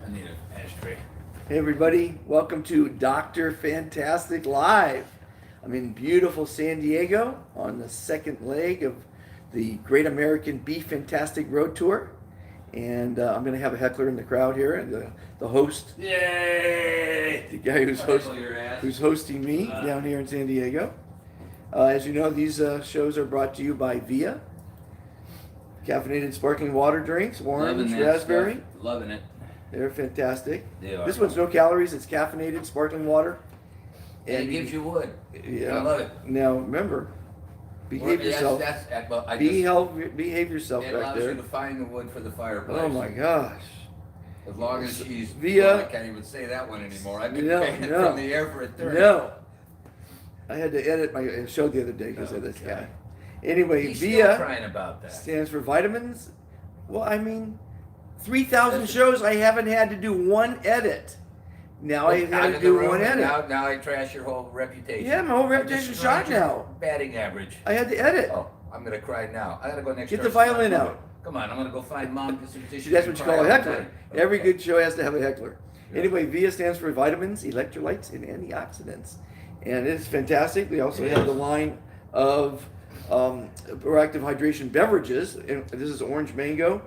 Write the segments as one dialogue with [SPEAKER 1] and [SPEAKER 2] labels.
[SPEAKER 1] I need an ashtray.
[SPEAKER 2] Hey everybody, welcome to Dr. Fantastic Live. I'm in beautiful San Diego on the second leg of the Great American Be Fantastic Road Tour. And I'm going to have a heckler in the crowd here, and the host,
[SPEAKER 1] Yay!
[SPEAKER 2] the guy
[SPEAKER 1] Heckle your ass.
[SPEAKER 2] who's hosting me down here in San Diego. As you know, these shows are brought to you by Via. Caffeinated sparkling water drinks, orange,
[SPEAKER 1] Loving that
[SPEAKER 2] raspberry.
[SPEAKER 1] stuff. Loving it.
[SPEAKER 2] They're fantastic.
[SPEAKER 1] They are.
[SPEAKER 2] This one's no calories. It's caffeinated sparkling water.
[SPEAKER 1] And it gives you wood.
[SPEAKER 2] Yeah.
[SPEAKER 1] I love it.
[SPEAKER 2] Now remember, behave
[SPEAKER 1] Well,
[SPEAKER 2] yourself. Behave yourself
[SPEAKER 1] it
[SPEAKER 2] back
[SPEAKER 1] allows
[SPEAKER 2] there.
[SPEAKER 1] you to find the wood for the fireplace.
[SPEAKER 2] Oh my gosh.
[SPEAKER 1] As long as she's.
[SPEAKER 2] Via-
[SPEAKER 1] Well, I can't even say that one anymore. I've been
[SPEAKER 2] No,
[SPEAKER 1] banned
[SPEAKER 2] no.
[SPEAKER 1] from the air for a third.
[SPEAKER 2] No. I had to edit my show the other day because of this
[SPEAKER 1] Okay.
[SPEAKER 2] guy. Anyway,
[SPEAKER 1] He's still
[SPEAKER 2] Via
[SPEAKER 1] crying about that.
[SPEAKER 2] stands for vitamins. Well, I mean, 3,000 shows I haven't had to do one edit. Now I
[SPEAKER 1] Out
[SPEAKER 2] had to
[SPEAKER 1] of
[SPEAKER 2] do
[SPEAKER 1] the room,
[SPEAKER 2] one
[SPEAKER 1] and
[SPEAKER 2] edit.
[SPEAKER 1] now I trash your whole reputation.
[SPEAKER 2] Yeah, my whole
[SPEAKER 1] I
[SPEAKER 2] reputation's
[SPEAKER 1] destroyed
[SPEAKER 2] shot
[SPEAKER 1] your
[SPEAKER 2] now.
[SPEAKER 1] Batting average.
[SPEAKER 2] I had to edit.
[SPEAKER 1] Oh, I'm gonna cry now. I gotta go next
[SPEAKER 2] Get
[SPEAKER 1] door
[SPEAKER 2] the
[SPEAKER 1] to my
[SPEAKER 2] violin
[SPEAKER 1] mother.
[SPEAKER 2] out.
[SPEAKER 1] Come on, I'm gonna go find mom. Get some tissues.
[SPEAKER 2] See, that's what you
[SPEAKER 1] Cry
[SPEAKER 2] call a
[SPEAKER 1] all the
[SPEAKER 2] heckler.
[SPEAKER 1] time.
[SPEAKER 2] Every
[SPEAKER 1] Okay.
[SPEAKER 2] good show has to have a heckler.
[SPEAKER 1] Yeah.
[SPEAKER 2] Anyway, VIA stands for vitamins, electrolytes, and antioxidants. And it's fantastic. We also have the line of proactive hydration beverages. And this is orange mango.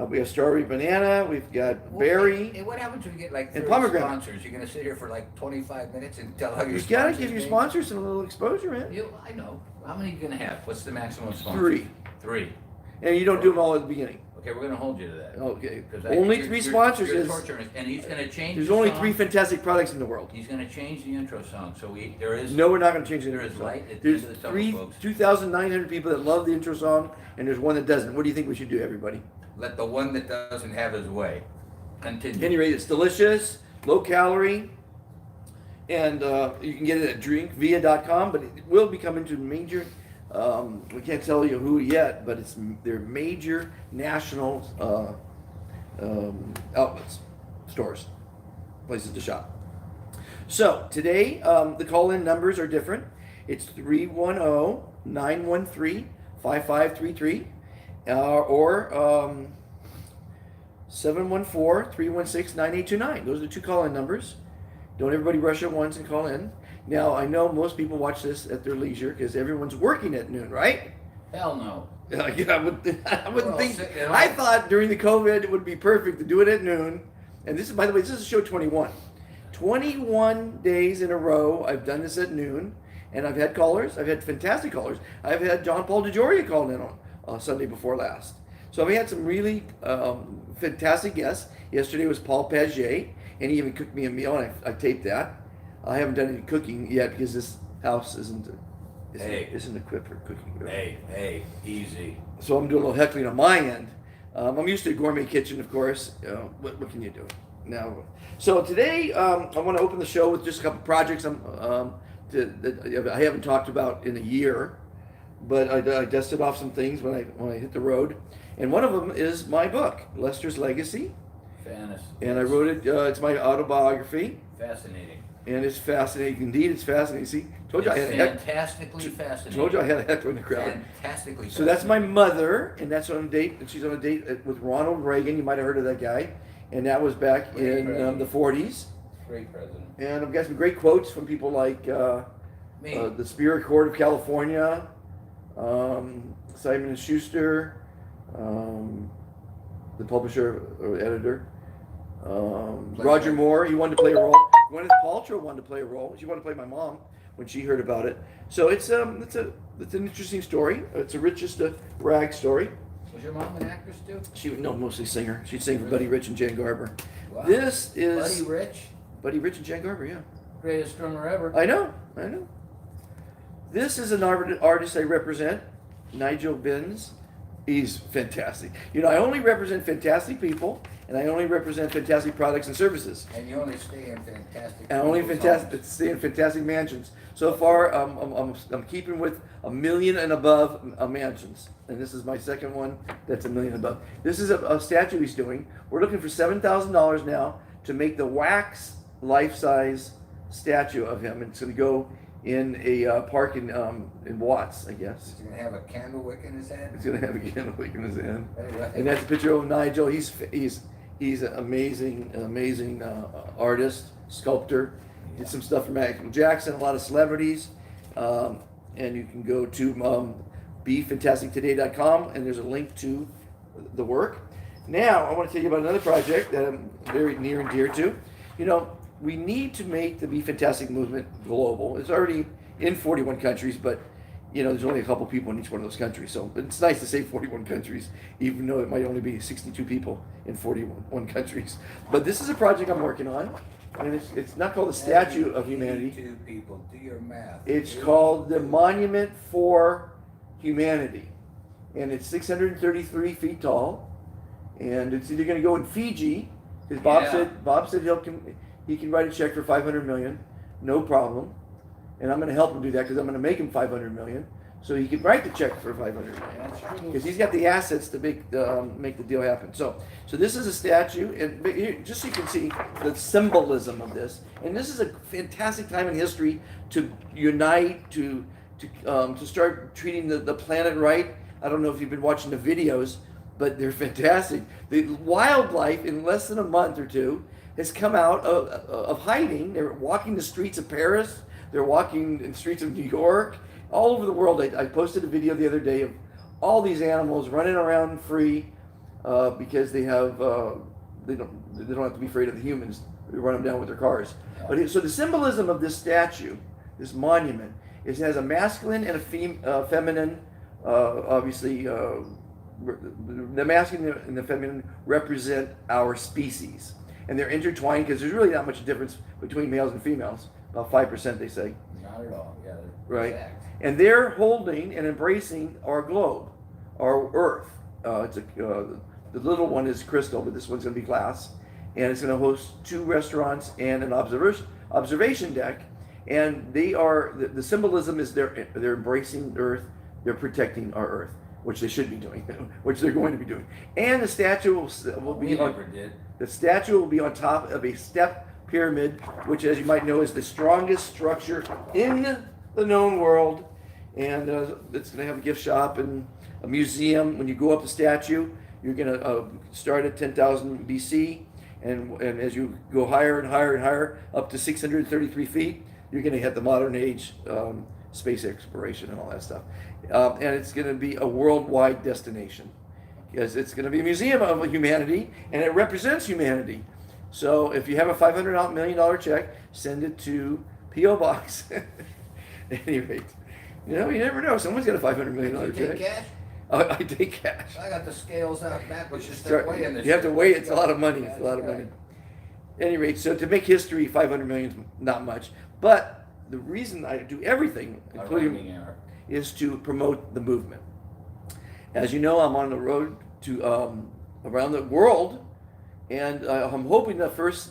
[SPEAKER 2] We have strawberry banana. We've got
[SPEAKER 1] Well,
[SPEAKER 2] berry.
[SPEAKER 1] Hey, what happens when you get like
[SPEAKER 2] And
[SPEAKER 1] 30
[SPEAKER 2] pomegranate.
[SPEAKER 1] sponsors? You're gonna sit here for like 25 minutes and tell how your
[SPEAKER 2] You gotta
[SPEAKER 1] sponsors
[SPEAKER 2] give your
[SPEAKER 1] name?
[SPEAKER 2] sponsors some little exposure, man.
[SPEAKER 1] I know. How many are you gonna have? What's the maximum sponsor?
[SPEAKER 2] 3.
[SPEAKER 1] 3.
[SPEAKER 2] And you don't do them all at the beginning.
[SPEAKER 1] Okay, we're gonna hold you to that.
[SPEAKER 2] Okay.
[SPEAKER 1] 'Cause
[SPEAKER 2] Only
[SPEAKER 1] you're-
[SPEAKER 2] 3
[SPEAKER 1] you're-
[SPEAKER 2] sponsors
[SPEAKER 1] you're
[SPEAKER 2] is.
[SPEAKER 1] torturing us. And he's gonna change.
[SPEAKER 2] There's
[SPEAKER 1] the
[SPEAKER 2] only
[SPEAKER 1] song.
[SPEAKER 2] 3 fantastic products in the world.
[SPEAKER 1] He's gonna change the intro song. So there is.
[SPEAKER 2] No, we're not going to change the
[SPEAKER 1] There
[SPEAKER 2] intro
[SPEAKER 1] is
[SPEAKER 2] song.
[SPEAKER 1] light at the
[SPEAKER 2] There's
[SPEAKER 1] end of the tunnel, folks.
[SPEAKER 2] 2,900 people that love the intro song, and there's one that doesn't. What do you think we should do, everybody?
[SPEAKER 1] Let the one that doesn't have his way continue.
[SPEAKER 2] At any rate, it's delicious, low calorie, and you can get it at drinkvia.com, but it will be coming to major, we can't tell you who yet, but they're major national outlets, stores, places to shop. So today, the call-in numbers are different. It's 310-913-5533 or 714-316-9829. Those are the 2 call-in numbers. Don't everybody rush at once and call in. Now, I know most people watch this at their leisure because everyone's working at noon, right?
[SPEAKER 1] Hell no.
[SPEAKER 2] I wouldn't
[SPEAKER 1] all
[SPEAKER 2] think.
[SPEAKER 1] sitting at
[SPEAKER 2] I
[SPEAKER 1] home.
[SPEAKER 2] thought during the COVID it would be perfect to do it at noon. And this is, by the way, this is show 21. 21 days in a row I've done this at noon, and I've had callers. I've had fantastic callers. I've had John Paul DeJoria called in on Sunday before last. So we had some really fantastic guests. Yesterday was Paul Paget, and he even cooked me a meal, and I taped that. I haven't done any cooking yet because this house isn't equipped for cooking. Really.
[SPEAKER 1] Hey, easy.
[SPEAKER 2] So I'm doing a little heckling on my end. I'm used to a gourmet kitchen, of course. What can you do? Now, so today I want to open the show with just a couple projects that I haven't talked about in a year, but I dusted off some things when I hit the road, and one of them is my book, Lester's Legacy,
[SPEAKER 1] Fantastic.
[SPEAKER 2] and I wrote it. It's my autobiography,
[SPEAKER 1] Fascinating.
[SPEAKER 2] and it's fascinating. Indeed, it's fascinating. See, told you I had a
[SPEAKER 1] Fantastically fascinating.
[SPEAKER 2] told you I had a heckler in the crowd.
[SPEAKER 1] Fantastically.
[SPEAKER 2] So that's my mother, and that's on a date. And she's on a date with Ronald Reagan. You might have heard of that guy, and that was back
[SPEAKER 1] Great
[SPEAKER 2] in
[SPEAKER 1] president.
[SPEAKER 2] the 40s.
[SPEAKER 1] Great president.
[SPEAKER 2] And I've got some great quotes from people like
[SPEAKER 1] Me.
[SPEAKER 2] the Spirit Court of California, Simon and Schuster, the publisher or editor, Roger Moore. He wanted to play a role. Gwyneth Paltrow wanted to play a role. She wanted to play my mom when she heard about it. So it's an interesting story. It's a richest rag story.
[SPEAKER 1] Was your mom an actress too?
[SPEAKER 2] She would mostly singer. She'd sing for Buddy Rich and Jan Garber.
[SPEAKER 1] Wow.
[SPEAKER 2] This is
[SPEAKER 1] Buddy Rich,
[SPEAKER 2] Buddy Rich and Jan Garber. Yeah.
[SPEAKER 1] greatest drummer ever.
[SPEAKER 2] I know. This is an artist I represent, Nigel Binns. He's fantastic. You know, I only represent fantastic people, and I only represent fantastic products and services.
[SPEAKER 1] And you only stay in fantastic.
[SPEAKER 2] And only
[SPEAKER 1] people's
[SPEAKER 2] fantastic,
[SPEAKER 1] homes.
[SPEAKER 2] stay in fantastic mansions. So far, I'm keeping with $1 million and above mansions, and this is my second one that's $1 million above. This is a statue he's doing. We're looking for $7,000 now to make the wax life-size statue of him. It's going to go in a park in Watts, I guess.
[SPEAKER 1] He's gonna have a candle wick in his head.
[SPEAKER 2] It's going to have a candle wick in his hand.
[SPEAKER 1] Hey, right.
[SPEAKER 2] And that's a picture of Nigel. He's He's an amazing artist, sculptor. Did some stuff for Michael Jackson, a lot of celebrities. And you can go to befantastictoday.com, and there's a link to the work. Now, I want to tell you about another project that I'm very near and dear to. You know, we need to make the Be Fantastic movement global. It's already in 41 countries, but you know, there's only a couple people in each one of those countries. So it's nice to say 41 countries, even though it might only be 62 people in 41 countries. But this is a project I'm working on, and it's not called the Statue of Humanity.
[SPEAKER 1] 82 people, do your math.
[SPEAKER 2] It's called the Monument for Humanity, and it's 633 feet tall, and it's either going to go in Fiji, because Bob said he can write a check for 500 million, no problem. And I'm going to help him do that because I'm going to make him 500 million, so he can write the check for 500 million.
[SPEAKER 1] That's true.
[SPEAKER 2] Because he's got the assets to make the deal happen. So this is a statue, and here, just so you can see the symbolism of this. And this is a fantastic time in history to unite, to start treating the planet right. I don't know if you've been watching the videos, but they're fantastic. The wildlife in less than a month or two has come out of hiding. They're walking the streets of Paris. They're walking in the streets of New York, all over the world. I posted a video the other day of all these animals running around free because they don't have to be afraid of the humans. They run them down with their cars. But so the symbolism of this statue, this monument, is it has a masculine and a feminine. Obviously, the masculine and the feminine represent our species, and they're intertwined because there's really not much difference between males and females. About 5%, they say.
[SPEAKER 1] Not at all. Yeah.
[SPEAKER 2] Right.
[SPEAKER 1] Exact.
[SPEAKER 2] And they're holding and embracing our globe, our Earth. The little one is crystal, but this one's going to be glass, and it's going to host 2 restaurants and an observation deck. And they are the symbolism is they're embracing Earth, they're protecting our Earth, which they should be doing, which they're going to be doing. And the statue will be the statue will be on top of a step pyramid, which, as you might know, is the strongest structure in the known world. And it's going to have a gift shop and a museum. When you go up the statue, you're going to start at 10,000 BC, and as you go higher and higher and higher, up to 633 feet, you're going to hit the modern age space exploration and all that stuff. And it's going to be a worldwide destination, because it's going to be a museum of humanity, and it represents humanity. So if you have a $500 million check, send it to P.O. Box. At any rate, you never know. Someone's got a $500 million check.
[SPEAKER 1] You take cash?
[SPEAKER 2] I take cash.
[SPEAKER 1] I got the scales out back, which is weighing this.
[SPEAKER 2] You have to weigh it. It's a lot of money. It's a lot of money. At any rate, so to make history, 500 million is not much. But the reason I do everything, including, is to promote the movement. As you know, I'm on the road to around the world. And I'm hoping the first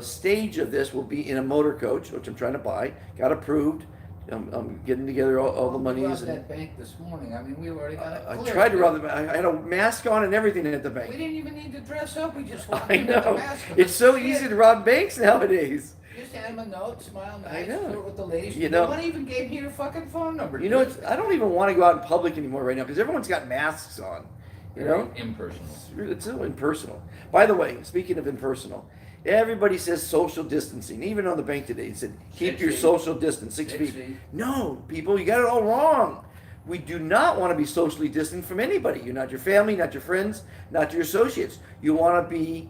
[SPEAKER 2] stage of this will be in a motor coach, which I'm trying to buy. Got approved. I'm getting together all the monies.
[SPEAKER 1] We robbed that bank this morning. I mean, we already got it cleared.
[SPEAKER 2] I tried to rob the bank. I had a mask on and everything at the bank.
[SPEAKER 1] We didn't even need to dress up. We just walked
[SPEAKER 2] I
[SPEAKER 1] in with the
[SPEAKER 2] know.
[SPEAKER 1] mask on.
[SPEAKER 2] It's so easy to rob banks nowadays.
[SPEAKER 1] Just hand them a note, smile nice,
[SPEAKER 2] I know.
[SPEAKER 1] do it with the ladies.
[SPEAKER 2] You know,
[SPEAKER 1] no one even gave me your fucking phone number.
[SPEAKER 2] You know, I don't even want to go out in public anymore right now because everyone's got masks on. You know?
[SPEAKER 1] Impersonal.
[SPEAKER 2] It's so impersonal. By the way, speaking of impersonal, everybody says social distancing. Even on the bank today, it said, keep your social distance, 6 feet. No, people, you got it all wrong. We do not want to be socially distant from anybody. You're not your family, not your friends, not your associates. You want to be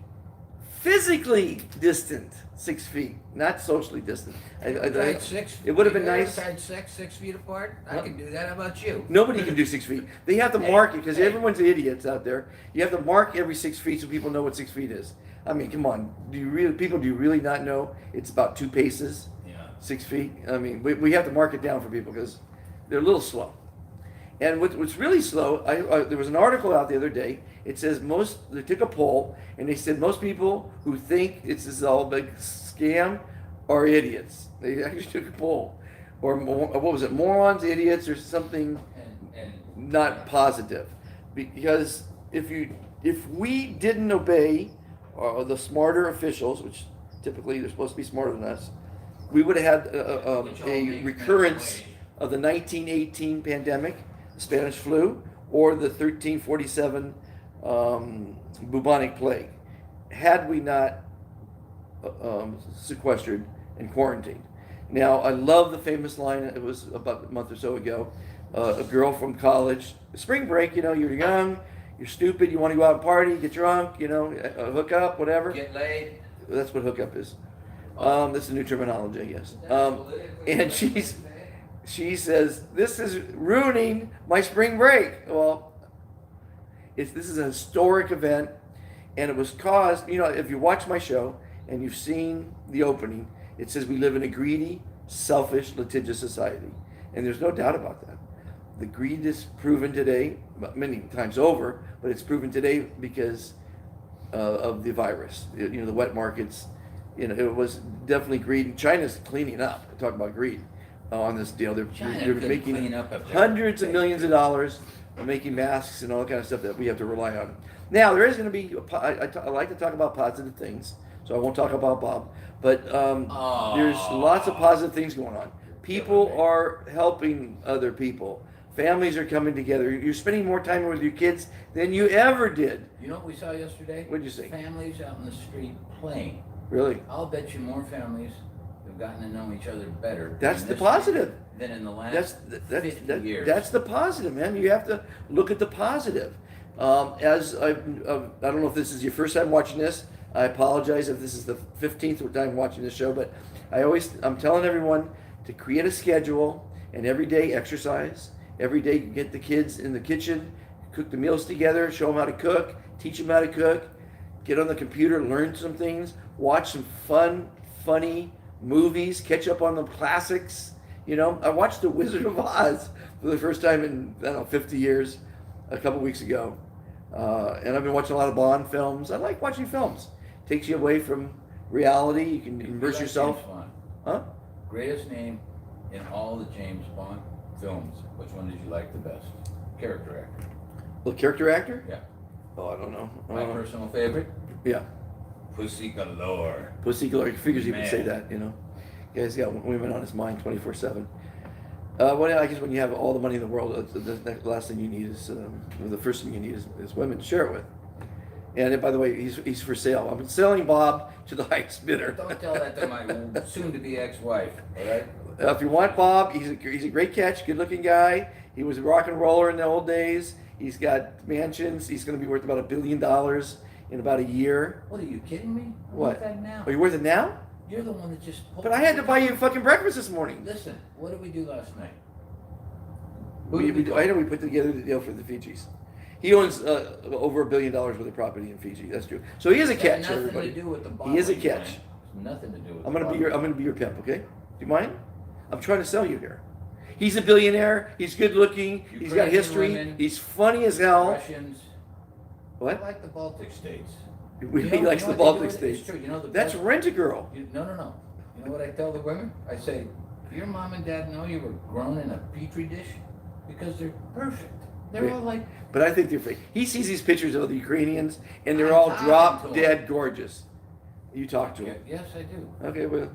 [SPEAKER 2] physically distant, 6 feet, not socially distant. It would have been nice.
[SPEAKER 1] Tied 6 feet apart. I can do that. How about you?
[SPEAKER 2] Nobody can do 6 feet. They have to mark it because everyone's idiots out there. You have to mark every 6 feet so people know what 6 feet is. I mean, come on. Do you really not know it's about 2 paces?
[SPEAKER 1] Yeah.
[SPEAKER 2] 6 feet. I mean, we have to mark it down for people because they're a little slow. And what's really slow, there was an article out the other day. It says they took a poll and they said most people who think it's all a big scam are idiots. They actually took a poll. Or what was it, morons, idiots, or something
[SPEAKER 1] And
[SPEAKER 2] not positive. Because if we didn't obey the smarter officials, which typically they're supposed to be smarter than us, we would have had a recurrence of the 1918 pandemic, the Spanish flu, or the 1347 bubonic plague. had we not sequestered and quarantined. Now, I love the famous line, it was about a month or so ago, a girl from college, spring break, you're young, you're stupid, you want to go out and party, get drunk, hook up, whatever.
[SPEAKER 1] Get laid.
[SPEAKER 2] That's what hookup is. That's a new terminology, I guess. And she says, this is ruining my spring break. Well, this is a historic event, and it was caused, if you watch my show and you've seen the opening, it says we live in a greedy, selfish, litigious society. And there's no doubt about that. The greed is proven today, many times over, but it's proven today because of the virus. The wet markets, it was definitely greed. China's cleaning up. Talk about greed on this deal. They're making hundreds of millions of dollars making masks and all that kind of stuff that we have to rely on. Now, there is going to be, I like to talk about positive things, so I won't talk about Bob, but there's lots of positive things going on. People are helping other people. Families are coming together. You're spending more time with your kids than you ever did.
[SPEAKER 1] You know what we saw yesterday?
[SPEAKER 2] What'd you see?
[SPEAKER 1] Families out in the street playing.
[SPEAKER 2] Really?
[SPEAKER 1] I'll bet you more families have gotten to know each other better.
[SPEAKER 2] That's the positive.
[SPEAKER 1] Than in the last 50 years.
[SPEAKER 2] That's the positive, man. You have to look at the positive. I don't know if this is your first time watching this. I apologize if this is the 15th time watching this show, but I'm telling everyone to create a schedule and every day exercise. Every day get the kids in the kitchen, cook the meals together, show them how to cook, teach them how to cook, get on the computer, learn some things, watch some funny movies, catch up on the classics. I watched The Wizard of Oz for the first time in, 50 years, a couple weeks ago. And I've been watching a lot of Bond films. I like watching films. Takes you away from reality. You can immerse yourself. Huh?
[SPEAKER 1] Greatest name in all the James Bond films. Which one did you like the best? Character actor.
[SPEAKER 2] Well, character actor?
[SPEAKER 1] Yeah.
[SPEAKER 2] Oh, I don't know.
[SPEAKER 1] My personal favorite?
[SPEAKER 2] Yeah.
[SPEAKER 1] Pussy Galore.
[SPEAKER 2] Pussy Galore. Figures he would say that, Guy's got women on his mind 24/7. Well, I guess when you have all the money in the world, the last thing you need is, the first thing you need is women to share it with. And by the way, he's for sale. I'm selling Bob to the highest bidder.
[SPEAKER 1] Don't tell that to my soon-to-be ex-wife, all right?
[SPEAKER 2] If you want Bob, he's a great catch, good-looking guy. He was a rock and roller in the old days. He's got mansions. He's going to be worth about $1 billion in about a year.
[SPEAKER 1] What, are you kidding me? I'm
[SPEAKER 2] What?
[SPEAKER 1] worth that now.
[SPEAKER 2] Are you worth it now?
[SPEAKER 1] You're the one that just pulled
[SPEAKER 2] But I had to buy you fucking breakfast this morning.
[SPEAKER 1] Listen, what did we do last night?
[SPEAKER 2] I know we put together the deal for the Fijis. He owns over $1 billion worth of property in Fiji. That's true. So he is a catch,
[SPEAKER 1] nothing
[SPEAKER 2] everybody.
[SPEAKER 1] to do with the
[SPEAKER 2] He is a
[SPEAKER 1] bottling
[SPEAKER 2] catch.
[SPEAKER 1] plant. Nothing to do with
[SPEAKER 2] I'm
[SPEAKER 1] the
[SPEAKER 2] gonna be your pimp, okay? Do you mind? I'm trying to sell you here. He's a billionaire. He's good looking. He's got
[SPEAKER 1] Ukrainian
[SPEAKER 2] history.
[SPEAKER 1] women,
[SPEAKER 2] He's funny as hell.
[SPEAKER 1] Russians.
[SPEAKER 2] What?
[SPEAKER 1] I like the Baltic states.
[SPEAKER 2] He likes the
[SPEAKER 1] what they
[SPEAKER 2] Baltic
[SPEAKER 1] do?
[SPEAKER 2] states.
[SPEAKER 1] It's true.
[SPEAKER 2] That's Rent-A-Girl.
[SPEAKER 1] No. You know what I tell the women? I say, your mom and dad know you were grown in a petri dish because they're perfect. They're all like.
[SPEAKER 2] But I think they're fake. He sees these pictures of the Ukrainians, and they're
[SPEAKER 1] I'm
[SPEAKER 2] all
[SPEAKER 1] talking
[SPEAKER 2] drop
[SPEAKER 1] to 'em.
[SPEAKER 2] dead gorgeous. You talk to them.
[SPEAKER 1] Yes, I do.
[SPEAKER 2] Okay, well,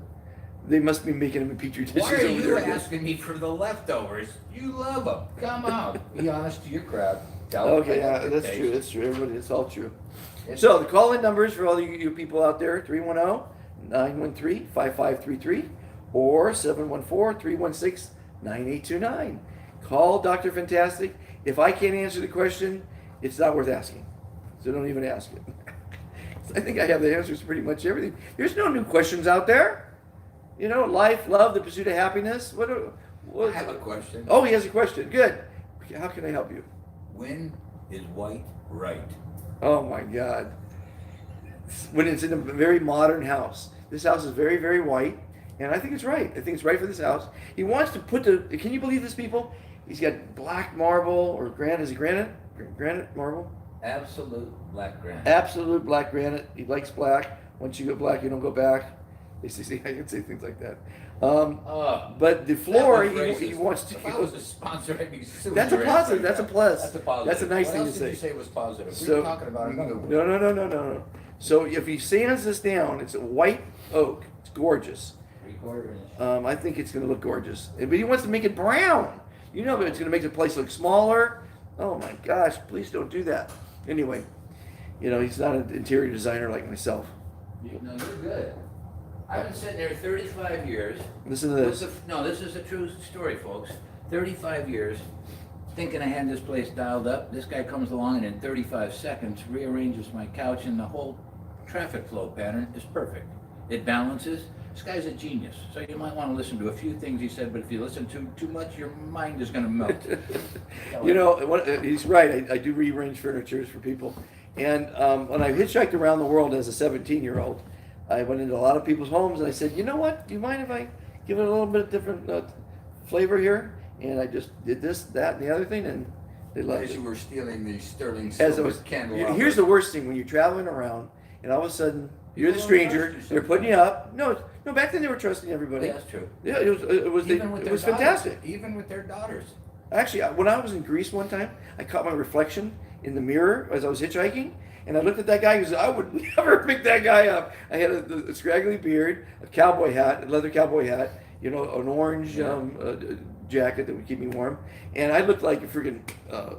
[SPEAKER 2] they must be making them in petri dishes
[SPEAKER 1] Why are
[SPEAKER 2] over
[SPEAKER 1] you
[SPEAKER 2] there. I guess.
[SPEAKER 1] asking me for the leftovers? You love them. Come on. Be honest to your crowd. Tell them
[SPEAKER 2] Okay,
[SPEAKER 1] how
[SPEAKER 2] yeah,
[SPEAKER 1] they
[SPEAKER 2] that's
[SPEAKER 1] taste.
[SPEAKER 2] true. That's true. Everybody, it's all true.
[SPEAKER 1] It's-
[SPEAKER 2] So the call-in numbers for all you people out there: 310-913-5533 or 714-316-9829. Call Dr. Fantastic. If I can't answer the question, it's not worth asking. So don't even ask it. I think I have the answers to pretty much everything. There's no new questions out there. Life, love, the pursuit of happiness. What
[SPEAKER 1] I have a question.
[SPEAKER 2] Oh, he has a question. Good. How can I help you?
[SPEAKER 1] When is white right?
[SPEAKER 2] Oh my God. When it's in a very modern house. This house is very, very white, and I think it's right. I think it's right for this house. He wants to put can you believe this, people? He's got black marble or granite. Is it granite? Granite marble?
[SPEAKER 1] Absolute black granite.
[SPEAKER 2] Absolute black granite. He likes black. Once you go black, you don't go back. They say I can say things like that. But the floor, he wants to.
[SPEAKER 1] If I was a sponsor, I'd be suing.
[SPEAKER 2] That's a positive. That's a plus.
[SPEAKER 1] That's a positive.
[SPEAKER 2] That's a nice
[SPEAKER 1] what
[SPEAKER 2] thing
[SPEAKER 1] else
[SPEAKER 2] to
[SPEAKER 1] did
[SPEAKER 2] say.
[SPEAKER 1] you say was positive?
[SPEAKER 2] So,
[SPEAKER 1] we were talking about another one.
[SPEAKER 2] No. So if he sands this down, it's a white oak. It's gorgeous.
[SPEAKER 1] 3/4 inch.
[SPEAKER 2] I think it's going to look gorgeous. But he wants to make it brown. It's going to make the place look smaller. Oh my gosh! Please don't do that. Anyway, You know, he's not an interior designer like myself.
[SPEAKER 1] No, you're good. I've been sitting there 35 years.
[SPEAKER 2] Listen to this.
[SPEAKER 1] No, this is a true story, folks. 35 years, thinking I had this place dialed up. This guy comes along and in 35 seconds rearranges my couch, and the whole traffic flow pattern is perfect. It balances. This guy's a genius. So you might want to listen to a few things he said, but if you listen to too much, your mind is going to melt.
[SPEAKER 2] You know, he's right. I do rearrange furniture for people. And when I hitchhiked around the world as a 17-year-old, I went into a lot of people's homes and I said, you know what? Do you mind if I give it a little bit of different flavor here? And I just did this, that, and the other thing, and they loved
[SPEAKER 3] As
[SPEAKER 2] it.
[SPEAKER 3] you were stealing the sterling
[SPEAKER 2] As I
[SPEAKER 3] silver
[SPEAKER 2] was,
[SPEAKER 3] candelabra.
[SPEAKER 2] here's the worst thing: when you're traveling around, and all of a sudden you're the
[SPEAKER 1] People
[SPEAKER 2] stranger,
[SPEAKER 1] don't trust you
[SPEAKER 2] they're putting you up. No, back then they were trusting everybody.
[SPEAKER 1] Yeah, that's true.
[SPEAKER 2] Yeah, it was
[SPEAKER 1] Even with
[SPEAKER 2] it
[SPEAKER 1] their
[SPEAKER 2] was
[SPEAKER 1] daughters,
[SPEAKER 2] fantastic.
[SPEAKER 1] Even with their daughters.
[SPEAKER 2] Actually, when I was in Greece one time, I caught my reflection in the mirror as I was hitchhiking, and I looked at that guy. He said, "I would never pick that guy up." I had a scraggly beard, a cowboy hat, a leather cowboy hat, you know, an orange jacket that would keep me warm, and I looked like a freaking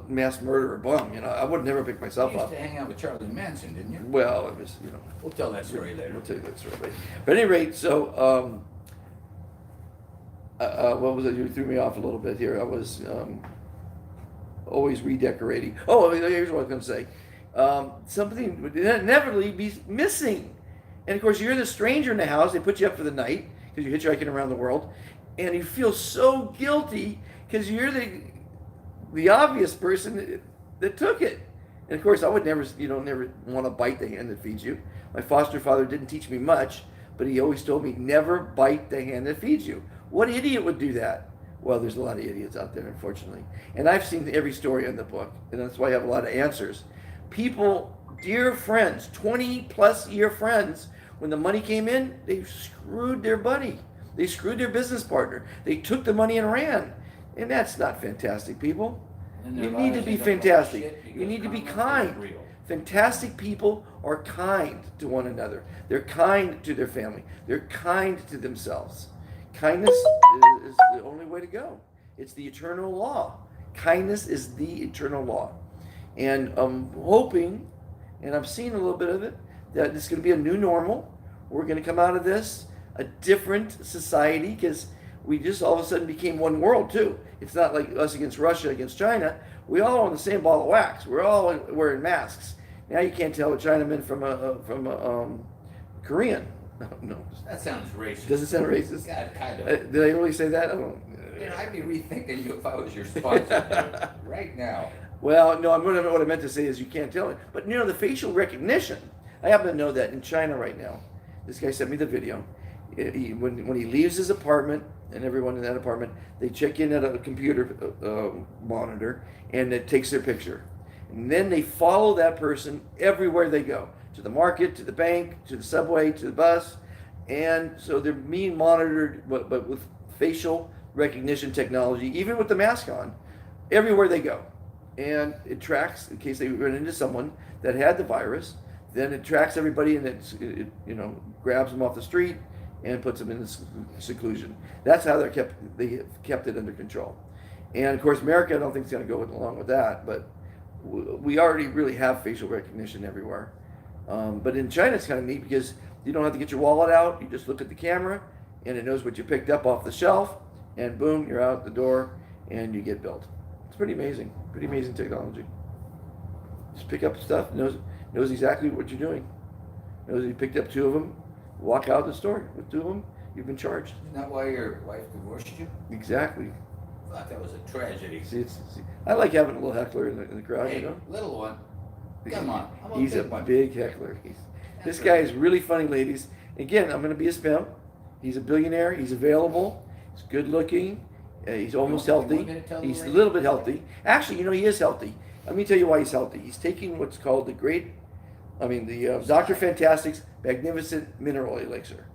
[SPEAKER 2] mass murderer bum. You know, I would never pick myself
[SPEAKER 1] You used
[SPEAKER 2] up.
[SPEAKER 1] to hang out with Charlie Manson, didn't you?
[SPEAKER 2] Well, it was, you know.
[SPEAKER 1] We'll tell that story later.
[SPEAKER 2] We'll tell you that story later. But at any rate, so what was it? You threw me off a little bit here. I was always redecorating. Oh, here's what I was going to say. Something would inevitably be missing, and of course, you're the stranger in the house. They put you up for the night because you're hitchhiking around the world, and you feel so guilty because you're the obvious person that took it. And of course, I would never want to bite the hand that feeds you. My foster father didn't teach me much, but he always told me never bite the hand that feeds you. What idiot would do that? Well, there's a lot of idiots out there, unfortunately. And I've seen every story in the book, and that's why I have a lot of answers. People, dear friends, 20 plus year friends, when the money came in, they screwed their buddy. They screwed their business partner. They took the money and ran. And that's not fantastic, people.
[SPEAKER 1] And
[SPEAKER 2] You
[SPEAKER 1] their
[SPEAKER 2] need to
[SPEAKER 1] lives
[SPEAKER 2] be
[SPEAKER 1] end up like
[SPEAKER 2] fantastic.
[SPEAKER 1] shit
[SPEAKER 2] You
[SPEAKER 1] because
[SPEAKER 2] need to be
[SPEAKER 1] common sense
[SPEAKER 2] kind.
[SPEAKER 1] is real.
[SPEAKER 2] Fantastic people are kind to one another. They're kind to their family. They're kind to themselves. Kindness is the only way to go. It's the eternal law. Kindness is the eternal law. And I'm hoping, and I'm seeing a little bit of it, that it's going to be a new normal. We're going to come out of this a different society because we just all of a sudden became one world too. It's not like us against Russia, against China. We all on the same ball of wax. We're all wearing masks. Now you can't tell a Chinaman from a Korean. No.
[SPEAKER 1] That sounds racist.
[SPEAKER 2] Does it sound racist?
[SPEAKER 1] Yeah, kind of.
[SPEAKER 2] Did I really say that? I don't.
[SPEAKER 1] You know, I'd be rethinking you if I was your sponsor right now.
[SPEAKER 2] Well, no, what I meant to say is you can't tell it. But you know, the facial recognition, I happen to know that in China right now. This guy sent me the video. When he leaves his apartment, and everyone in that apartment, they check in at a computer monitor, and it takes their picture. And then they follow that person everywhere they go, to the market, to the bank, to the subway, to the bus. And so they're being monitored, but with facial recognition technology, even with the mask on, everywhere they go. And it tracks, in case they run into someone that had the virus, then it tracks everybody and it grabs them off the street and puts them in seclusion. That's how they kept it under control. And of course, America, I don't think is going to go along with that, but we already really have facial recognition everywhere. But in China, it's kind of neat because you don't have to get your wallet out. You just look at the camera and it knows what you picked up off the shelf, and boom, you're out the door and you get billed. It's pretty amazing technology. Just pick up stuff, knows exactly what you're doing. Knows you picked up 2 of them, walk out the store with 2 of them, you've been charged.
[SPEAKER 1] Isn't that why your wife divorced you?
[SPEAKER 2] Exactly.
[SPEAKER 1] I thought that was a tragedy.
[SPEAKER 2] See, I like having a little heckler in the crowd,
[SPEAKER 1] Hey,
[SPEAKER 2] you know.
[SPEAKER 1] little one. Come on. How about
[SPEAKER 2] He's a
[SPEAKER 1] big one?
[SPEAKER 2] big heckler. This guy is really funny, ladies. Again, I'm going to be his pimp. He's a billionaire. He's available. He's good looking. He's almost
[SPEAKER 1] You want
[SPEAKER 2] healthy.
[SPEAKER 1] me to tell the
[SPEAKER 2] He's a
[SPEAKER 1] lady?
[SPEAKER 2] little bit healthy. Actually, he is healthy. Let me tell you why he's healthy. He's taking what's called the Dr. Fantastic's Magnificent Mineral Elixir.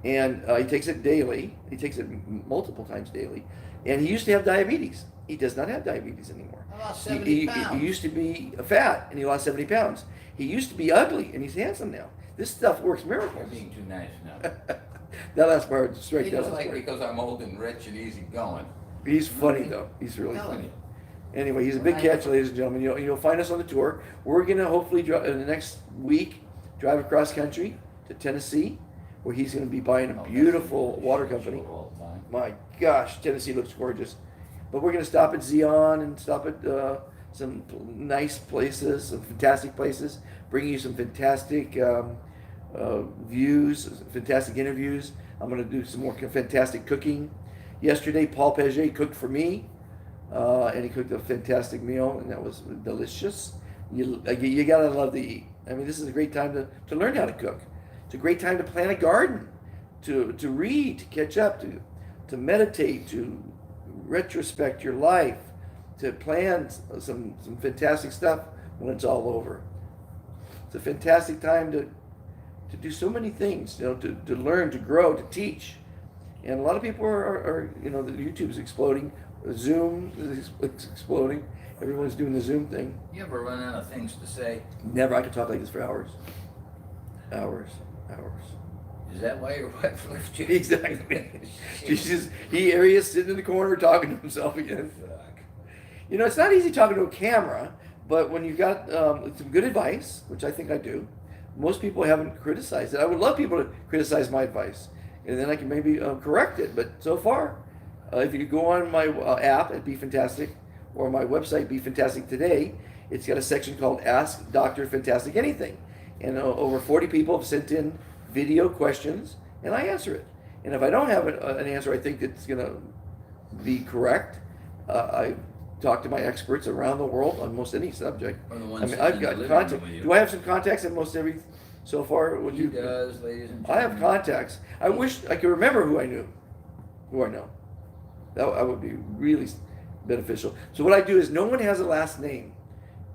[SPEAKER 2] And he takes it daily. He takes it multiple times daily. And he used to have diabetes. He does not have diabetes anymore.
[SPEAKER 1] I lost 70 pounds.
[SPEAKER 2] He used to be fat, and he lost 70 pounds. He used to be ugly, and he's handsome now. This stuff works
[SPEAKER 1] You're
[SPEAKER 2] miracles.
[SPEAKER 1] being too nice now.
[SPEAKER 2] That last part, straight
[SPEAKER 1] He
[SPEAKER 2] down.
[SPEAKER 1] just like because I'm old and rich and easy going.
[SPEAKER 2] He's funny, though. He's really
[SPEAKER 1] I'm telling
[SPEAKER 2] funny.
[SPEAKER 1] you.
[SPEAKER 2] Anyway, he's a big catch, ladies and gentlemen. You'll find us on the tour. We're gonna hopefully in the next week drive across country to Tennessee, where he's gonna be buying a beautiful water company. My gosh, Tennessee looks gorgeous. But we're gonna stop at Zion and stop at some nice places, some fantastic places. Bring you some fantastic views, fantastic interviews. I'm gonna do some more fantastic cooking. Yesterday, Paul Paget cooked for me. And he cooked a fantastic meal, and that was delicious. You gotta love to eat. I mean, this is a great time to learn how to cook. It's a great time to plant a garden, to read, to catch up, to meditate, to retrospect your life, to plan some fantastic stuff when it's all over. It's a fantastic time to do so many things, to learn, to grow, to teach. And a lot of people are the YouTube's exploding. Zoom is exploding. Everyone's doing the Zoom thing.
[SPEAKER 1] You ever run out of things to say?
[SPEAKER 2] Never. I could talk like this for hours. Hours.
[SPEAKER 1] Is that why your wife left you?
[SPEAKER 2] Exactly. Here he is sitting in the corner talking to himself again.
[SPEAKER 1] Fuck.
[SPEAKER 2] It's not easy talking to a camera, but when you've got some good advice, which I think I do, most people haven't criticized it. I would love people to criticize my advice, and then I can maybe correct it. But so far, if you go on my app at Be Fantastic or my website Be Fantastic Today, it's got a section called Ask Dr. Fantastic Anything. And over 40 people have sent in video questions, and I answer it. And if I don't have an answer I think that's going to be correct, I talk to my experts around the world on most any subject.
[SPEAKER 1] Or the ones
[SPEAKER 2] I've got contacts. Do I have some contacts in most every so far?
[SPEAKER 1] He does, ladies and gentlemen.
[SPEAKER 2] I have contacts. I wish I could remember who I know. That would be really beneficial. So what I do is no one has a last name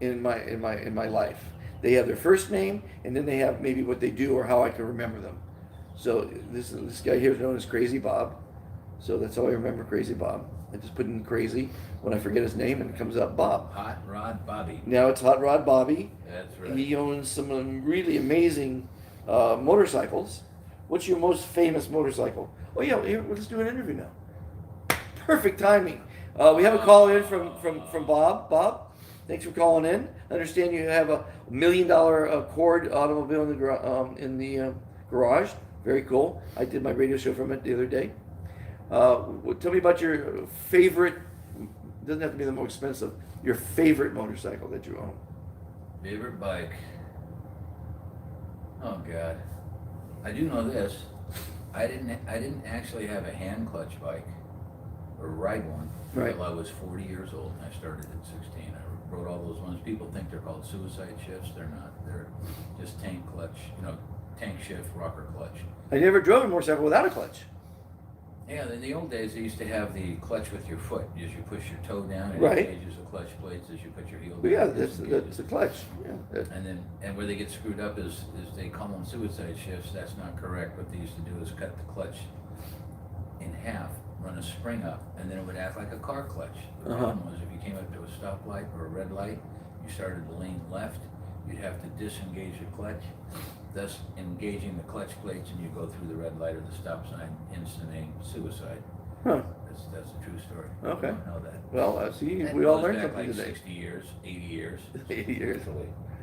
[SPEAKER 2] in my life. They have their first name, and then they have maybe what they do or how I can remember them. So this guy here is known as Crazy Bob. So that's how I remember Crazy Bob. I just put in crazy when I forget his name, and it comes up Bob.
[SPEAKER 1] Hot Rod Bobby.
[SPEAKER 2] Now it's Hot Rod Bobby.
[SPEAKER 1] That's right.
[SPEAKER 2] He owns some really amazing motorcycles. What's your most famous motorcycle? Oh yeah, let's do an interview now. Perfect timing. We have a call in from Bob. Bob, thanks for calling in. I understand you have a $1 million Accord automobile in the garage. Very cool. I did my radio show from it the other day. Tell me about your favorite. Doesn't have to be the most expensive. Your favorite motorcycle that you own.
[SPEAKER 1] Favorite bike. Oh God, I do know this. I didn't actually have a hand clutch bike or ride one until I was 40 years old, and I started at 16. I rode all those ones. People think they're called suicide shifts. They're not. They're just tank clutch. Tank shift, rocker clutch.
[SPEAKER 2] I never drove a motorcycle without a clutch.
[SPEAKER 1] Yeah, in the old days, they used to have the clutch with your foot. As you push your toe down, it
[SPEAKER 2] Right.
[SPEAKER 1] engages the clutch plates. As you put your heel down,
[SPEAKER 2] But yeah,
[SPEAKER 1] it
[SPEAKER 2] that's
[SPEAKER 1] disengages.
[SPEAKER 2] the clutch. Yeah.
[SPEAKER 1] And where they get screwed up is they call them suicide shifts. That's not correct. What they used to do is cut the clutch in half, run a spring up, and then it would act like a car clutch. The problem was if you came up to a stoplight or a red light, you started to lean left, you'd have to disengage the clutch, thus engaging the clutch plates, and you go through the red light or the stop sign, instigating suicide.
[SPEAKER 2] Huh.
[SPEAKER 1] That's a true story.
[SPEAKER 2] Okay.
[SPEAKER 1] I don't know that.
[SPEAKER 2] Well, see,
[SPEAKER 1] That
[SPEAKER 2] we all
[SPEAKER 1] goes
[SPEAKER 2] learned
[SPEAKER 1] back
[SPEAKER 2] something
[SPEAKER 1] like
[SPEAKER 2] today.
[SPEAKER 1] 60 years, 80 years.
[SPEAKER 2] 80 years.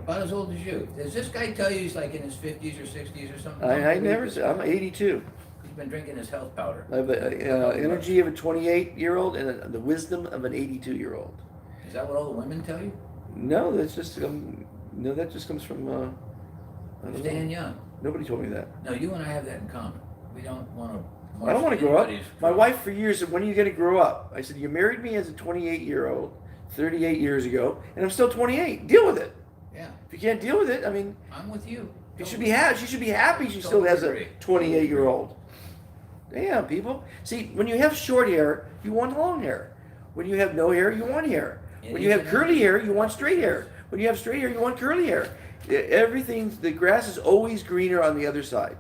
[SPEAKER 1] About as old as you. Does this guy tell you he's like in his 50s or 60s or something?
[SPEAKER 2] I never said. I'm 82.
[SPEAKER 1] He's been drinking his health powder.
[SPEAKER 2] I have the energy of a 28-year-old and the wisdom of an 82-year-old.
[SPEAKER 1] Is that what all the women tell you?
[SPEAKER 2] No, that's just that just comes from. I don't
[SPEAKER 1] Staying
[SPEAKER 2] know.
[SPEAKER 1] young.
[SPEAKER 2] Nobody told me that.
[SPEAKER 1] No, you and I have that in common. We don't want to.
[SPEAKER 2] I don't want to grow up. My wife for years said, "When are you going to grow up?" I said, "You married me as a 28-year-old, 38 years ago, and I'm still 28. Deal with it.
[SPEAKER 1] Yeah,
[SPEAKER 2] If you can't deal with it, I mean,
[SPEAKER 1] I'm with you.
[SPEAKER 2] she should be happy. She should be happy. She still has a 28-year-old. Damn, people. See, when you have short hair, you want long hair. When you have no hair, you want hair. When you have curly hair, you want straight hair. When you have straight hair, you want curly hair. The grass is always greener on the other side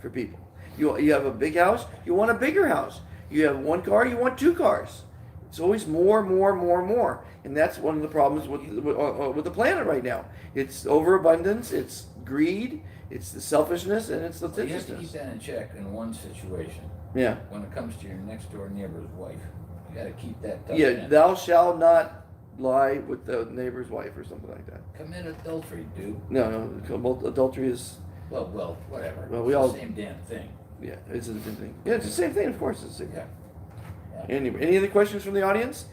[SPEAKER 2] for people. You have a big house, you want a bigger house. You have one car, you want two cars. It's always more. And that's one of the problems with the planet right now. It's overabundance, it's greed, it's the selfishness, and it's the
[SPEAKER 1] Well, you have to keep
[SPEAKER 2] licentiousness.
[SPEAKER 1] that in check in one situation.
[SPEAKER 2] Yeah.
[SPEAKER 1] When it comes to your next door neighbor's wife, you got to keep that. tucked
[SPEAKER 2] Yeah,
[SPEAKER 1] in.
[SPEAKER 2] thou shalt not lie with the neighbor's wife or something like that.
[SPEAKER 1] Commit adultery, dude.
[SPEAKER 2] No, adultery is,
[SPEAKER 1] Well, whatever.
[SPEAKER 2] Well,
[SPEAKER 1] It's
[SPEAKER 2] we
[SPEAKER 1] the
[SPEAKER 2] all-
[SPEAKER 1] same damn thing.
[SPEAKER 2] yeah, it's the same thing. Yeah, it's the same thing, of course, it's the same
[SPEAKER 1] Yeah.
[SPEAKER 2] thing.
[SPEAKER 1] Yeah.
[SPEAKER 2] Anyway, any other questions from the audience?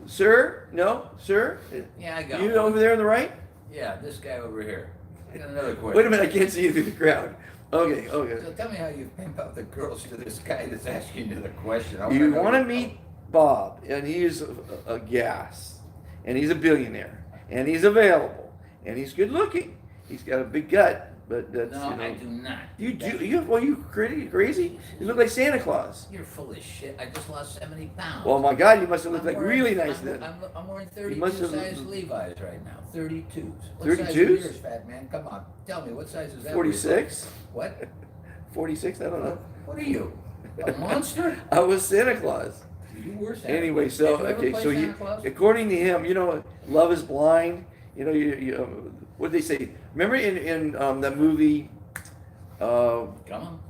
[SPEAKER 2] Sir? No? Sir?
[SPEAKER 1] Yeah, I got
[SPEAKER 2] You
[SPEAKER 1] one.
[SPEAKER 2] over there on the right?
[SPEAKER 1] Yeah, this guy over here. I got another question.
[SPEAKER 2] Wait a minute, I can't see you through the crowd. Okay.
[SPEAKER 1] So tell me how you pimp out the girls to this guy that's asking you the question. I wanna
[SPEAKER 2] You
[SPEAKER 1] know
[SPEAKER 2] want to
[SPEAKER 1] your-
[SPEAKER 2] meet Bob, and he is a gas, and he's a billionaire, and he's available, and he's good looking. He's got a big gut, but that's,
[SPEAKER 1] No, I do not.
[SPEAKER 2] You do? You crazy? You look like Santa Claus.
[SPEAKER 1] You're full of shit. I just lost 70 pounds.
[SPEAKER 2] Well, my God, you must have looked
[SPEAKER 1] I'm
[SPEAKER 2] like
[SPEAKER 1] wearing-
[SPEAKER 2] really nice
[SPEAKER 1] I'm,
[SPEAKER 2] then.
[SPEAKER 1] I'm wearing
[SPEAKER 2] You must
[SPEAKER 1] 32
[SPEAKER 2] have-
[SPEAKER 1] size Levi's right now. 32s. What
[SPEAKER 2] 32s?
[SPEAKER 1] size are yours, fat man? Come on. Tell me, what size is that?
[SPEAKER 2] 46?
[SPEAKER 1] What?
[SPEAKER 2] 46? I don't know.
[SPEAKER 1] What are you? A monster?
[SPEAKER 2] I was Santa Claus.
[SPEAKER 1] You were Santa
[SPEAKER 2] Anyway,
[SPEAKER 1] Claus.
[SPEAKER 2] so
[SPEAKER 1] Did you ever
[SPEAKER 2] okay,
[SPEAKER 1] play
[SPEAKER 2] so
[SPEAKER 1] Santa Claus?
[SPEAKER 2] according to him, love is blind. What did they say? Remember in that movie,
[SPEAKER 1] Come on.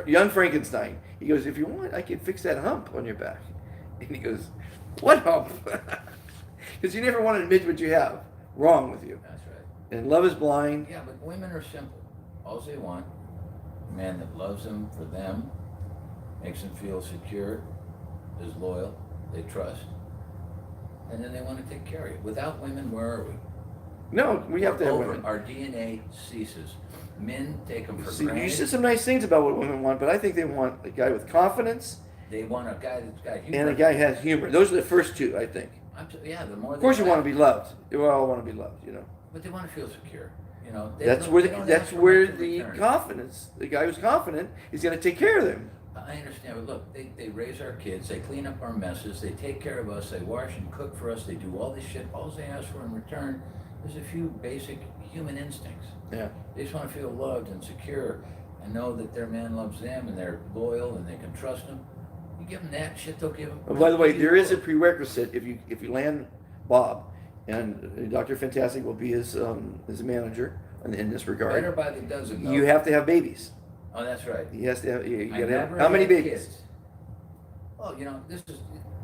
[SPEAKER 2] Young Frankenstein? He goes, if you want, I can fix that hump on your back. And he goes, what hump? Because you never want to admit what you have wrong with you.
[SPEAKER 1] That's right.
[SPEAKER 2] And love is blind.
[SPEAKER 1] Yeah, but women are simple. All they want, a man that loves them for them, makes them feel secure, is loyal, they trust, and then they want to take care of you. Without women, where are we?
[SPEAKER 2] No, we have to have
[SPEAKER 1] Over.
[SPEAKER 2] women.
[SPEAKER 1] Our DNA ceases. Men take them for
[SPEAKER 2] See, you
[SPEAKER 1] granted.
[SPEAKER 2] said some nice things about what women want, but I think they want a guy with confidence
[SPEAKER 1] They want a guy that's got humor.
[SPEAKER 2] and a guy who has humor. Those are the first two, I think.
[SPEAKER 1] Yeah, the more.
[SPEAKER 2] Of course, you want to be loved. We all want to be loved,
[SPEAKER 1] But they want to feel secure. They
[SPEAKER 2] That's
[SPEAKER 1] don't-
[SPEAKER 2] where
[SPEAKER 1] they don't
[SPEAKER 2] that's
[SPEAKER 1] ask for
[SPEAKER 2] where
[SPEAKER 1] much in
[SPEAKER 2] the
[SPEAKER 1] return.
[SPEAKER 2] confidence. The guy who's confident is going to take care of them.
[SPEAKER 1] I understand, but look, they raise our kids, they clean up our messes, they take care of us, they wash and cook for us, they do all this shit. All they ask for in return is a few basic human instincts.
[SPEAKER 2] Yeah.
[SPEAKER 1] They just want to feel loved and secure and know that their man loves them and they're loyal and they can trust them. You give them that shit, they'll give them.
[SPEAKER 2] Oh, by the way, there is a prerequisite if you land Bob, and Dr. Fantastic will be his manager in this regard.
[SPEAKER 1] Better by the dozen. though.
[SPEAKER 2] You have to have babies.
[SPEAKER 1] Oh, that's right.
[SPEAKER 2] He has to have. You
[SPEAKER 1] I
[SPEAKER 2] got to have.
[SPEAKER 1] never
[SPEAKER 2] How many
[SPEAKER 1] had
[SPEAKER 2] babies?
[SPEAKER 1] kids. Well, this is.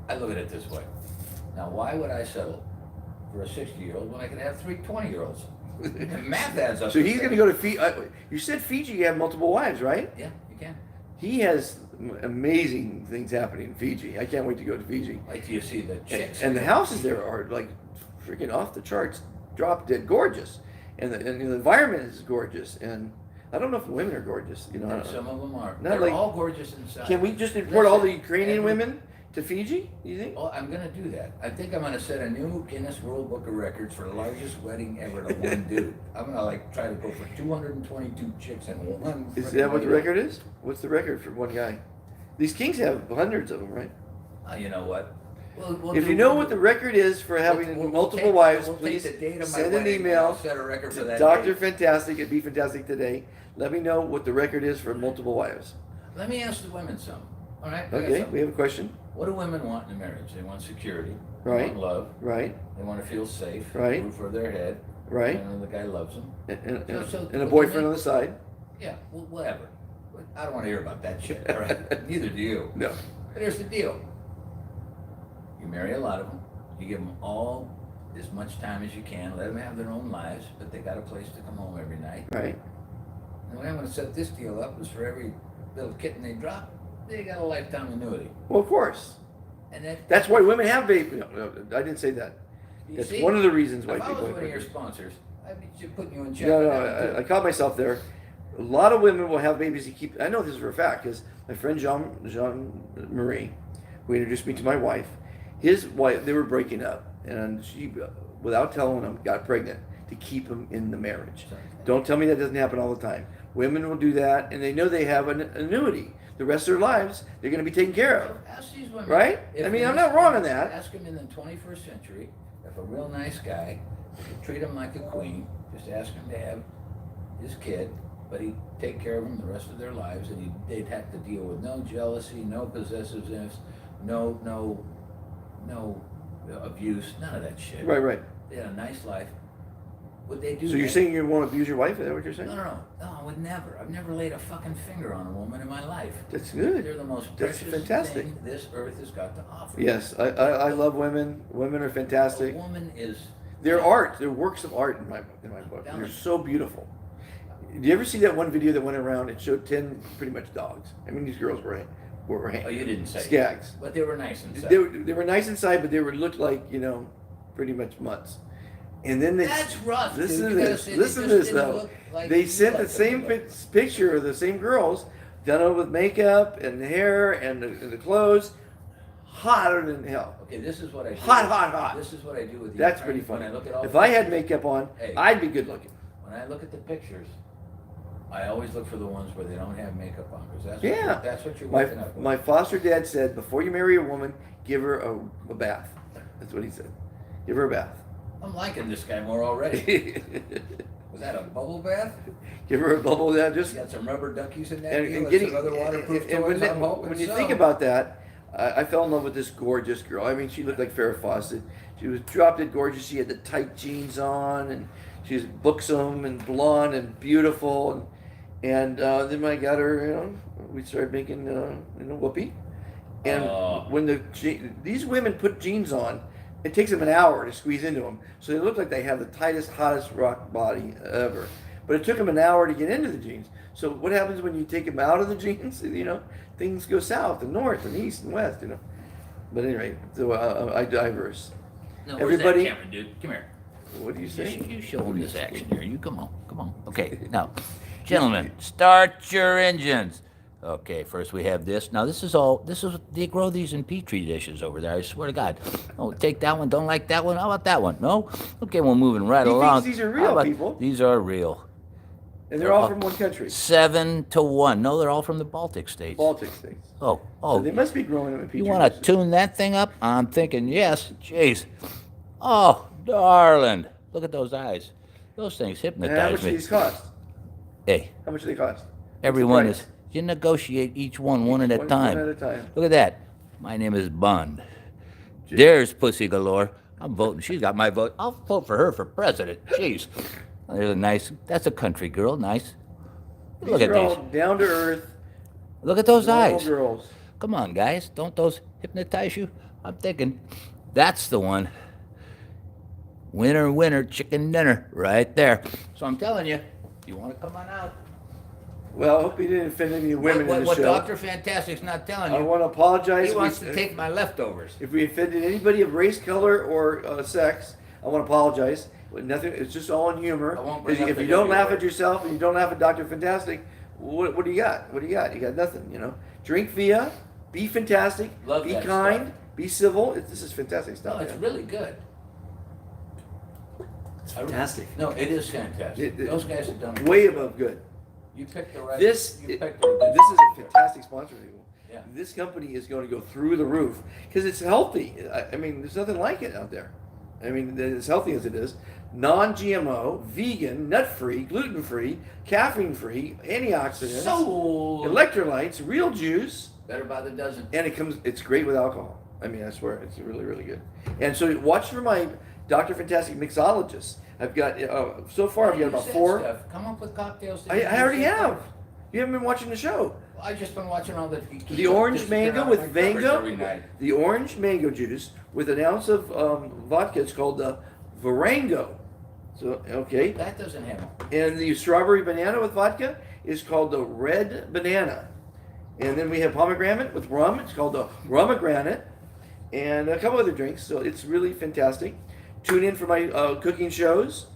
[SPEAKER 1] I look at it this way. Now, why would I settle for a 60-year-old when I could have 3 20-year-olds? Math adds up.
[SPEAKER 2] So he's going to go to Fiji. You said Fiji. You have multiple wives, right?
[SPEAKER 1] Yeah, you can.
[SPEAKER 2] He has amazing things happening in Fiji. I can't wait to go to Fiji.
[SPEAKER 1] Like, do you see the chicks?
[SPEAKER 2] And the houses there are like freaking off the charts, drop dead gorgeous, and the environment is gorgeous. And I don't know if the women are gorgeous. I don't know.
[SPEAKER 1] Some of them are.
[SPEAKER 2] Not
[SPEAKER 1] They're
[SPEAKER 2] like-
[SPEAKER 1] all gorgeous inside.
[SPEAKER 2] Can we just import all the
[SPEAKER 1] Listen,
[SPEAKER 2] Ukrainian
[SPEAKER 1] every-
[SPEAKER 2] women to Fiji? Do you think?
[SPEAKER 1] Oh, I'm gonna do that. I think I'm gonna set a new Guinness World Book of Records for the largest wedding ever to one dude. I'm gonna try to go for 222 chicks in one.
[SPEAKER 2] Is
[SPEAKER 1] frickin'
[SPEAKER 2] that what the
[SPEAKER 1] wedding.
[SPEAKER 2] record is? What's the record for one guy? These kings have hundreds of them, right?
[SPEAKER 1] You know what?
[SPEAKER 2] If you know what the record is for having multiple wives, please send an email
[SPEAKER 1] Set a record for
[SPEAKER 2] to
[SPEAKER 1] that.
[SPEAKER 2] Dr.
[SPEAKER 1] date.
[SPEAKER 2] Fantastic at Be Fantastic Today. Let me know what the record is for multiple wives.
[SPEAKER 1] Let me ask the women some. All right. I got
[SPEAKER 2] Okay,
[SPEAKER 1] some.
[SPEAKER 2] we have a question.
[SPEAKER 1] What do women want in a marriage? They want security.
[SPEAKER 2] Right.
[SPEAKER 1] They want love.
[SPEAKER 2] Right,
[SPEAKER 1] They want to feel safe.
[SPEAKER 2] Right.
[SPEAKER 1] Roof over their head.
[SPEAKER 2] right.
[SPEAKER 1] And the guy loves them.
[SPEAKER 2] And
[SPEAKER 1] So-
[SPEAKER 2] a boyfriend on the side.
[SPEAKER 1] Yeah. Well, whatever. I don't want to hear about that shit. All right. Neither do you.
[SPEAKER 2] No.
[SPEAKER 1] But here's the deal. You marry a lot of them. You give them all as much time as you can. Let them have their own lives, but they got a place to come home every night.
[SPEAKER 2] Right.
[SPEAKER 1] And the way I'm going to set this deal up is for every little kitten they drop, they got a lifetime annuity.
[SPEAKER 2] Well, of course.
[SPEAKER 1] And
[SPEAKER 2] That's why women have babies. No, I didn't say that.
[SPEAKER 1] you
[SPEAKER 2] That's
[SPEAKER 1] see,
[SPEAKER 2] one of the reasons why
[SPEAKER 1] if I
[SPEAKER 2] people
[SPEAKER 1] was
[SPEAKER 2] have
[SPEAKER 1] one of your
[SPEAKER 2] babies.
[SPEAKER 1] sponsors, I'd be putting you in check.
[SPEAKER 2] No,
[SPEAKER 1] with
[SPEAKER 2] no,
[SPEAKER 1] that one,
[SPEAKER 2] I
[SPEAKER 1] too.
[SPEAKER 2] caught myself there. A lot of women will have babies. I know this for a fact because my friend Jean Marie, who introduced me to my wife, his wife, they were breaking up, and she, without telling him, got pregnant to keep him in the marriage. Don't tell me that doesn't happen all the time. Women will do that, and they know they have an annuity. The rest of their lives, they're going to be taken care of.
[SPEAKER 1] Ask these women.
[SPEAKER 2] Right? I mean, I'm not wrong on that.
[SPEAKER 1] Ask them in the 21st century if a real nice guy could treat him like a queen, just ask him to have his kid, but he'd take care of them the rest of their lives, and they'd have to deal with no jealousy, no possessiveness, no abuse, none of that shit.
[SPEAKER 2] Right, right.
[SPEAKER 1] They had a nice life. Would they do
[SPEAKER 2] So
[SPEAKER 1] that?
[SPEAKER 2] you're saying you won't abuse your wife? Is that what you're saying?
[SPEAKER 1] No, I would never. I've never laid a fucking finger on a woman in my life.
[SPEAKER 2] That's good.
[SPEAKER 1] They're the most
[SPEAKER 2] That's
[SPEAKER 1] precious
[SPEAKER 2] fantastic.
[SPEAKER 1] thing this earth has got to offer.
[SPEAKER 2] Yes, I love women. Women are
[SPEAKER 1] A
[SPEAKER 2] fantastic.
[SPEAKER 1] woman is...
[SPEAKER 2] They're art. They're works of art in my book. They're so beautiful. Did you ever see that one video that went around? It showed 10 pretty much dogs. I mean, these girls were
[SPEAKER 1] Oh, you didn't say.
[SPEAKER 2] skags.
[SPEAKER 1] But they were nice inside.
[SPEAKER 2] They were nice inside, but they were looked like, you know, pretty much mutts. And then they
[SPEAKER 1] That's rough, dude.
[SPEAKER 2] listen to
[SPEAKER 1] You gotta
[SPEAKER 2] this.
[SPEAKER 1] say they
[SPEAKER 2] Listen to
[SPEAKER 1] just
[SPEAKER 2] this
[SPEAKER 1] didn't
[SPEAKER 2] though.
[SPEAKER 1] look like
[SPEAKER 2] They
[SPEAKER 1] you
[SPEAKER 2] sent the
[SPEAKER 1] like
[SPEAKER 2] same
[SPEAKER 1] them.
[SPEAKER 2] picture of the same girls, done up with makeup and hair and the clothes, hotter than hell.
[SPEAKER 1] Okay, this is what I do.
[SPEAKER 2] Hot.
[SPEAKER 1] This is what I do with you.
[SPEAKER 2] That's pretty
[SPEAKER 1] When
[SPEAKER 2] funny.
[SPEAKER 1] I look at all
[SPEAKER 2] If
[SPEAKER 1] the
[SPEAKER 2] I had
[SPEAKER 1] pictures-
[SPEAKER 2] makeup on,
[SPEAKER 1] Hey.
[SPEAKER 2] I'd be good looking.
[SPEAKER 1] When I look at the pictures, I always look for the ones where they don't have makeup on, because that's
[SPEAKER 2] Yeah.
[SPEAKER 1] that's what you're
[SPEAKER 2] My
[SPEAKER 1] waking up with.
[SPEAKER 2] my foster dad said, before you marry a woman, give her a bath. That's what he said. Give her a bath.
[SPEAKER 1] I'm liking this guy more already. Was that a bubble bath?
[SPEAKER 2] Give her a bubble bath. Just
[SPEAKER 1] You got some rubber duckies in that
[SPEAKER 2] and,
[SPEAKER 1] deal
[SPEAKER 2] and
[SPEAKER 1] and
[SPEAKER 2] getting
[SPEAKER 1] some other waterproof
[SPEAKER 2] and
[SPEAKER 1] toys, I'm hoping
[SPEAKER 2] when you
[SPEAKER 1] so.
[SPEAKER 2] think about that, I fell in love with this gorgeous girl. I mean, she looked like Farrah Fawcett. She was drop dead gorgeous. She had the tight jeans on, and she was buxom and blonde and beautiful. And then when I got her, you know, we started making whoopee. And when these women put jeans on, it takes them an hour to squeeze into them. So they look like they have the tightest, hottest rock body ever. But it took them an hour to get into the jeans. So what happens when you take them out of the jeans? You know, things go south and north and east and west. You know. But anyway, so I diverse.
[SPEAKER 1] No,
[SPEAKER 2] Everybody-
[SPEAKER 1] where's that camera, dude? Come here.
[SPEAKER 2] What do you say?
[SPEAKER 1] You show him this action here. You come on. Okay, now, gentlemen, start your engines. Okay, first we have this. Now this is they grow these in petri dishes over there. I swear to God. Oh, take that one. Don't like that one. How about that one? No. Okay, we're moving right
[SPEAKER 2] He
[SPEAKER 1] along.
[SPEAKER 2] thinks these are
[SPEAKER 1] How
[SPEAKER 2] real,
[SPEAKER 1] about-
[SPEAKER 2] people.
[SPEAKER 1] These are real.
[SPEAKER 2] And they're all from one country,
[SPEAKER 1] 7-1. No, they're all from the Baltic states.
[SPEAKER 2] Baltic states.
[SPEAKER 1] Oh.
[SPEAKER 2] So they must be growing them in petri
[SPEAKER 1] You want to
[SPEAKER 2] dishes.
[SPEAKER 1] tune that thing up? I'm thinking yes. Jeez. Oh, darling. Look at those eyes. Those things
[SPEAKER 2] And how
[SPEAKER 1] hypnotize
[SPEAKER 2] much do
[SPEAKER 1] me.
[SPEAKER 2] these cost?
[SPEAKER 1] Hey,
[SPEAKER 2] How much do they cost?
[SPEAKER 1] everyone
[SPEAKER 2] price?
[SPEAKER 1] is. You negotiate each one at a
[SPEAKER 2] One
[SPEAKER 1] time.
[SPEAKER 2] at a time.
[SPEAKER 1] Look at that. My name is Bond. There's Pussy Galore. I'm voting. She's got my vote. I'll vote for her for president. Jeez. There's a nice. That's a country girl. Nice. Look
[SPEAKER 2] These
[SPEAKER 1] at
[SPEAKER 2] are all
[SPEAKER 1] these.
[SPEAKER 2] down to earth.
[SPEAKER 1] Look at those
[SPEAKER 2] normal
[SPEAKER 1] eyes.
[SPEAKER 2] girls.
[SPEAKER 1] Come on, guys. Don't those hypnotize you? I'm thinking that's the one. Winner, chicken dinner, right there. So I'm telling you, you want to come on out.
[SPEAKER 2] Well, I hope you didn't offend any women
[SPEAKER 1] what
[SPEAKER 2] in the
[SPEAKER 1] what
[SPEAKER 2] show.
[SPEAKER 1] Dr. Fantastic's not telling
[SPEAKER 2] I
[SPEAKER 1] you.
[SPEAKER 2] want to apologize.
[SPEAKER 1] He wants
[SPEAKER 2] if
[SPEAKER 1] to
[SPEAKER 2] we-
[SPEAKER 1] take my leftovers.
[SPEAKER 2] If we offended anybody of race, color, or sex, I want to apologize. But nothing. It's just all in humor.
[SPEAKER 1] I won't bring up
[SPEAKER 2] If
[SPEAKER 1] the
[SPEAKER 2] you don't
[SPEAKER 1] W
[SPEAKER 2] laugh
[SPEAKER 1] word.
[SPEAKER 2] at yourself and you don't laugh at Dr. Fantastic, what do you got? What do you got? You got nothing. You know. Drink via. Be fantastic.
[SPEAKER 1] Love
[SPEAKER 2] be
[SPEAKER 1] that
[SPEAKER 2] kind.
[SPEAKER 1] stuff.
[SPEAKER 2] Be civil. This is fantastic stuff.
[SPEAKER 1] No, it's
[SPEAKER 2] man.
[SPEAKER 1] really good.
[SPEAKER 2] It's fantastic.
[SPEAKER 1] No, it is fantastic. Those guys have done it.
[SPEAKER 2] Way above good.
[SPEAKER 1] You picked the right.
[SPEAKER 2] This
[SPEAKER 1] You
[SPEAKER 2] is
[SPEAKER 1] picked the
[SPEAKER 2] a fantastic sponsor. People.
[SPEAKER 1] Yeah.
[SPEAKER 2] This company is going to go through the roof because it's healthy. I mean, there's nothing like it out there. I mean, as healthy as it is, non-GMO, vegan, nut-free, gluten-free, caffeine-free, antioxidants,
[SPEAKER 1] So
[SPEAKER 2] electrolytes, real juice,
[SPEAKER 1] better by the dozen.
[SPEAKER 2] and it's great with alcohol. I mean, I swear, it's really, really good. And so watch for my Dr. Fantastic mixologist. I've got, so far I've got about
[SPEAKER 1] Use that
[SPEAKER 2] 4.
[SPEAKER 1] stuff. Come up with cocktails. that
[SPEAKER 2] I
[SPEAKER 1] you
[SPEAKER 2] already
[SPEAKER 1] use.
[SPEAKER 2] have. You haven't been watching the show.
[SPEAKER 1] I've just been watching all the.
[SPEAKER 2] The orange mango with
[SPEAKER 1] every
[SPEAKER 2] mango,
[SPEAKER 1] night.
[SPEAKER 2] the orange mango juice with an ounce of vodka. It's called the Varango. So okay,
[SPEAKER 1] That doesn't have.
[SPEAKER 2] and the strawberry banana with vodka is called the red banana. And then we have pomegranate with rum. It's called the rumagranate, and a couple other drinks. So it's really fantastic. Tune in for my cooking shows.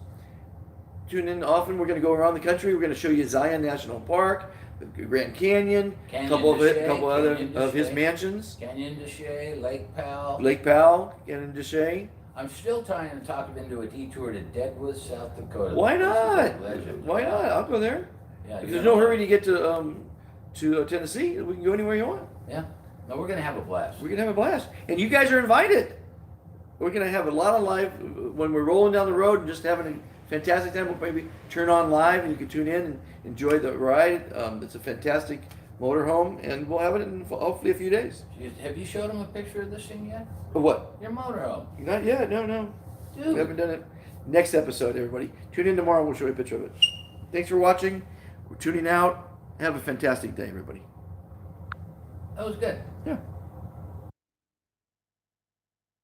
[SPEAKER 2] Tune in often. We're going to go around the country. We're going to show you Zion National Park, the Grand Canyon,
[SPEAKER 1] Canyon
[SPEAKER 2] couple of
[SPEAKER 1] de
[SPEAKER 2] it,
[SPEAKER 1] Chelly,
[SPEAKER 2] couple other
[SPEAKER 1] Canyon de
[SPEAKER 2] of his
[SPEAKER 1] Chelly.
[SPEAKER 2] mansions.
[SPEAKER 1] Canyon de Chelly, Lake Powell.
[SPEAKER 2] Lake Powell, Canyon de Chelly.
[SPEAKER 1] I'm still trying to talk him into a detour to Deadwood, South Dakota.
[SPEAKER 2] Why
[SPEAKER 1] This is a
[SPEAKER 2] not?
[SPEAKER 1] legend.
[SPEAKER 2] Why not? I'll go there.
[SPEAKER 1] Yeah,
[SPEAKER 2] If
[SPEAKER 1] you
[SPEAKER 2] there's
[SPEAKER 1] know.
[SPEAKER 2] no hurry to get to Tennessee, we can go anywhere you want.
[SPEAKER 1] Yeah. No, we're gonna have a blast.
[SPEAKER 2] We're gonna have a blast, and you guys are invited. We're gonna have a lot of live when we're rolling down the road and just having a fantastic time. We'll maybe turn on live, and you can tune in and enjoy the ride. It's a fantastic motorhome, and we'll have it in hopefully a few days.
[SPEAKER 1] Have you showed him a picture of this thing yet?
[SPEAKER 2] But what?
[SPEAKER 1] Your motorhome.
[SPEAKER 2] Not yet. No. We
[SPEAKER 1] Dude.
[SPEAKER 2] haven't done it. next episode, everybody. Tune in tomorrow. We'll show you a picture of it. Thanks for watching. We're tuning out. Have a fantastic day, everybody.
[SPEAKER 1] That was good.
[SPEAKER 2] Yeah.